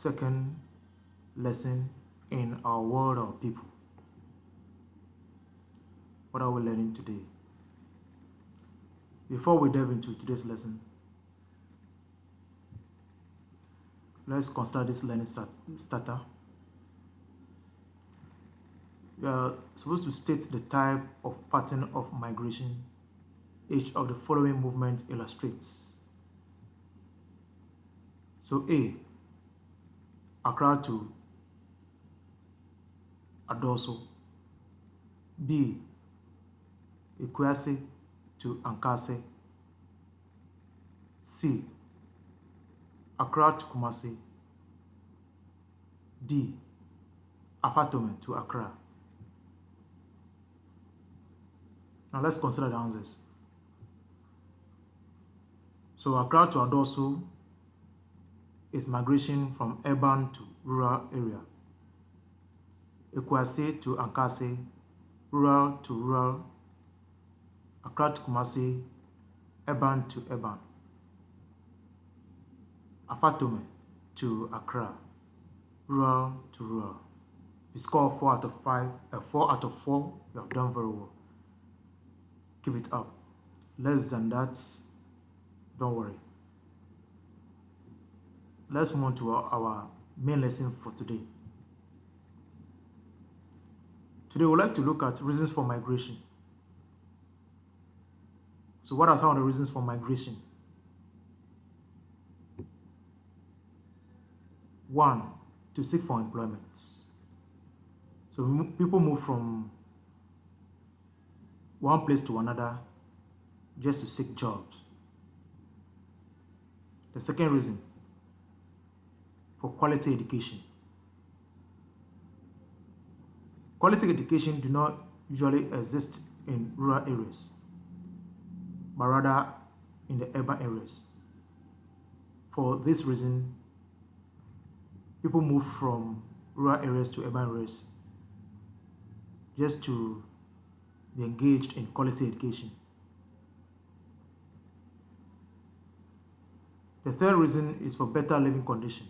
second lesson in our world of people. What are we learning today? Before we delve into today's lesson, let's consider this learning starter. We are supposed to state the type of pattern of migration each of the following movements illustrates. So A, Accra to Adoso. B, Ekwase to Ankase. C, Accra to Kumasi. D, Afatome to Accra. Now let's consider the answers. So Accra to Adoso is migration from urban to rural area. Ekwase to Ankase, rural to rural. Accra to Kumasi, urban to urban. Afatome to Accra, rural to rural. If you score 4 out of 5, 4 out of 4, you have done very well. Keep it up. Less than that, don't worry. Let's move on to our main lesson for today. Today, we'd like to look at reasons for migration. So what are some of the reasons for migration? 1, to seek for employment. So people move from one place to another just to seek jobs. The second reason, for quality education. Quality education do not usually exist in rural areas, but rather in the urban areas. For this reason, people move from rural areas to urban areas just to be engaged in quality education. The third reason is for better living condition.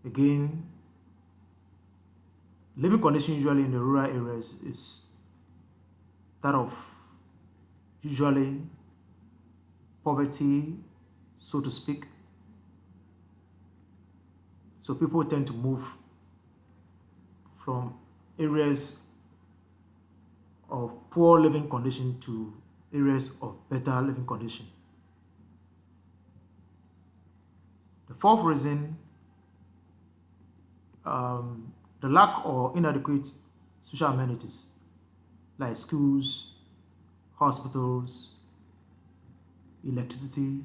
Again, living condition usually in the rural areas is that of usually poverty, so to speak. So people tend to move from areas of poor living condition to areas of better living condition. The fourth reason, the lack or inadequate social amenities like schools, hospitals, electricity,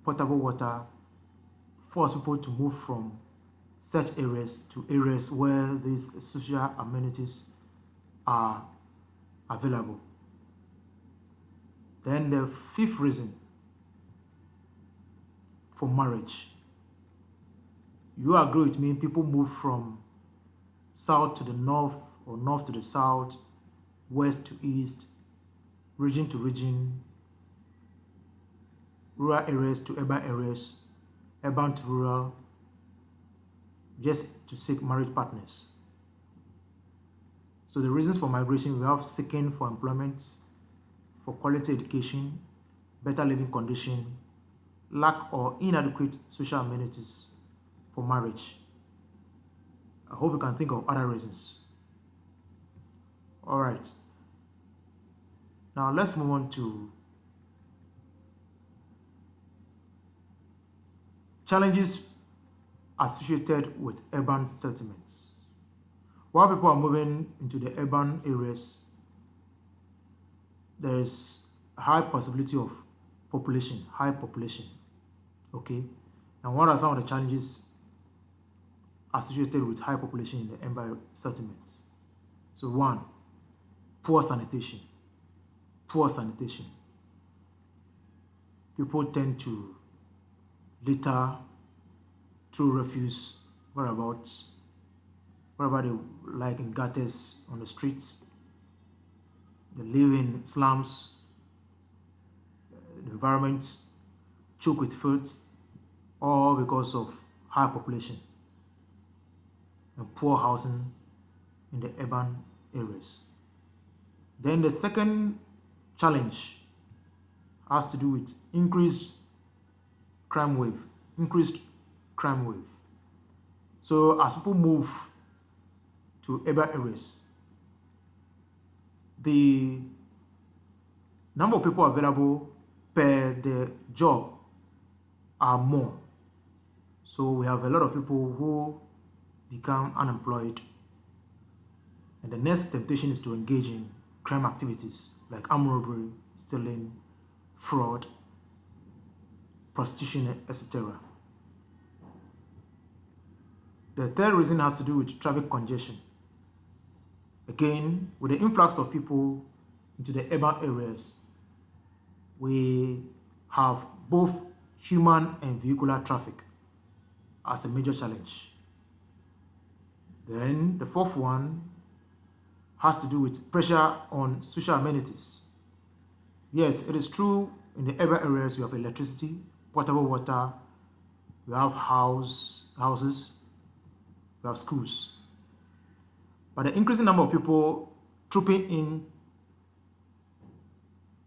potable water, force people to move from such areas to areas where these social amenities are available. Then the fifth reason, for marriage. You agree with me, people move from south to the north or north to the south, west to east, region to region, rural areas to urban areas, urban to rural, just to seek marriage partners. So the reasons for migration, we have seeking for employment, for quality education, better living condition, lack or inadequate social amenities, for marriage. I hope you can think of other reasons. All right. Now let's move on to challenges associated with urban settlements. While people are moving into the urban areas, there is a high possibility of high population. Okay. And what are some of the challenges associated with high population in the urban settlements? So 1, poor sanitation. Poor sanitation. People tend to litter, throw refuse wherever they like, in gutters, on the streets. They live in slums. The environment choke with filth. or because of high population and poor housing in the urban areas. Then the second challenge has to do with increased crime wave. So as people move to urban areas, the number of people available per the job are more. So we have a lot of people who become unemployed, and the next temptation is to engage in crime activities like armed robbery, stealing, fraud, prostitution, etc. The third reason has to do with traffic congestion. Again, with the influx of people into the urban areas, we have both human and vehicular traffic as a major challenge. Then the fourth one has to do with pressure on social amenities. Yes, it is true in the urban areas you have electricity, potable water, you have houses, you have schools. But the increasing number of people trooping in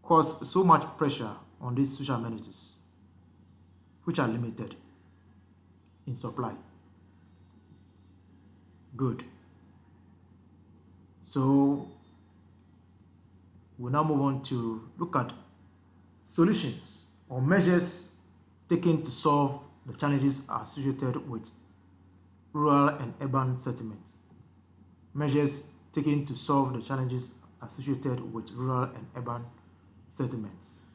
cause so much pressure on these social amenities, which are limited in supply. Good. So we'll now move on to look at solutions or measures taken to solve the challenges associated with rural and urban settlements. Measures taken to solve the challenges associated with rural and urban settlements.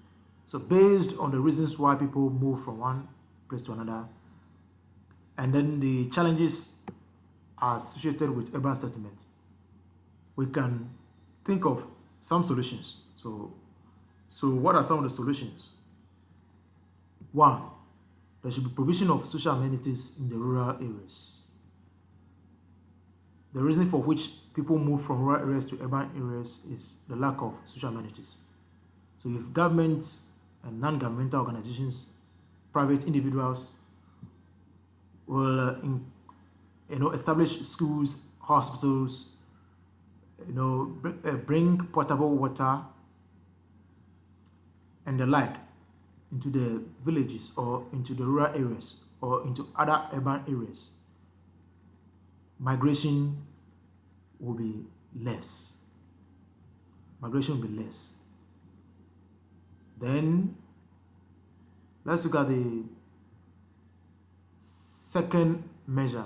So based on the reasons why people move from one place to another, and then the challenges associated with urban settlements, we can think of some solutions. So what are some of the solutions? One, there should be provision of social amenities in the rural areas. The reason for which people move from rural areas to urban areas is the lack of social amenities. So if governments and non-governmental organizations, private individuals will establish schools, hospitals, bring potable water and the like into the villages or into the rural areas or into other urban areas, migration will be less. Then let's look at the second measure: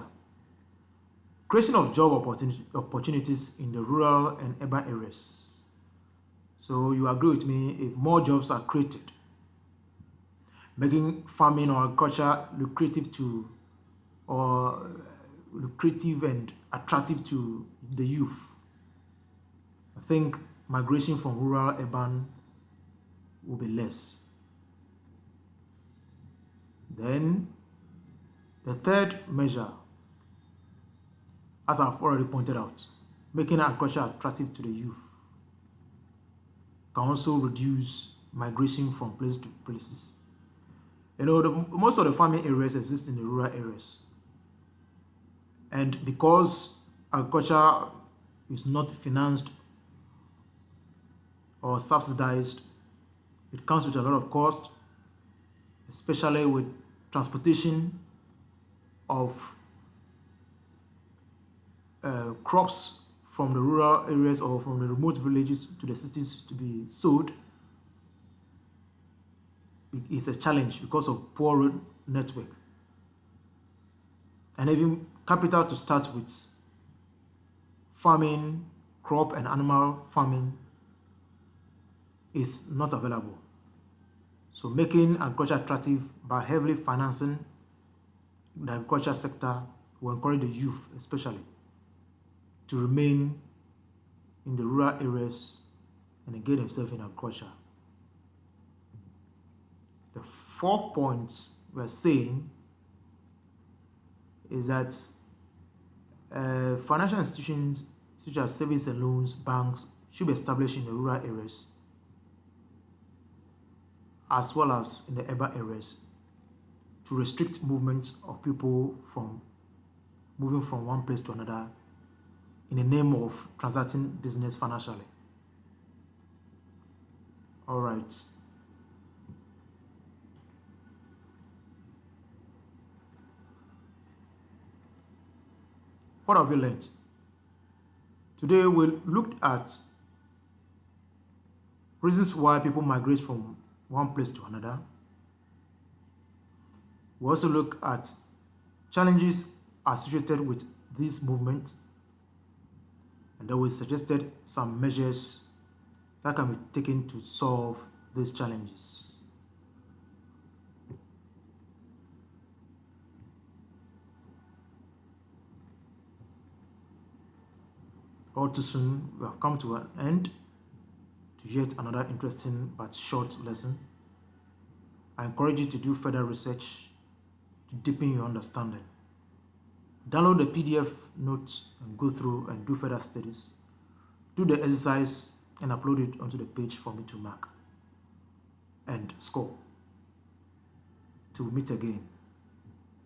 creation of job opportunities in the rural and urban areas. So you agree with me, if more jobs are created, making farming or agriculture lucrative and attractive to the youth, I think migration from rural urban will be less. Then the third measure, as I've already pointed out, making agriculture attractive to the youth can also reduce migration from place to places. Most of the farming areas exist in the rural areas. And because agriculture is not financed or subsidized, it comes with a lot of cost, especially with transportation of crops from the rural areas or from the remote villages to the cities to be sold. It is a challenge because of poor road network. And even capital to start with farming, crop and animal farming is not available. So making agriculture attractive by heavily financing the agriculture sector will encourage the youth especially to remain in the rural areas and engage themselves in agriculture. The fourth point we're saying is that financial institutions such as savings and loans, banks, should be established in the rural areas as well as in the urban areas to restrict movement of people from moving from one place to another in the name of transacting business financially. All right. What have you learned? Today we looked at reasons why people migrate from one place to another. We also look at challenges associated with this movement, and then we suggested some measures that can be taken to solve these challenges. All too soon, we have come to an end to yet another interesting but short lesson. I encourage you to do further research to deepen your understanding. Download the PDF notes and go through and do further studies. Do the exercise and upload it onto the page for me to mark and score. Till we meet again.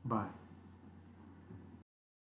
Bye.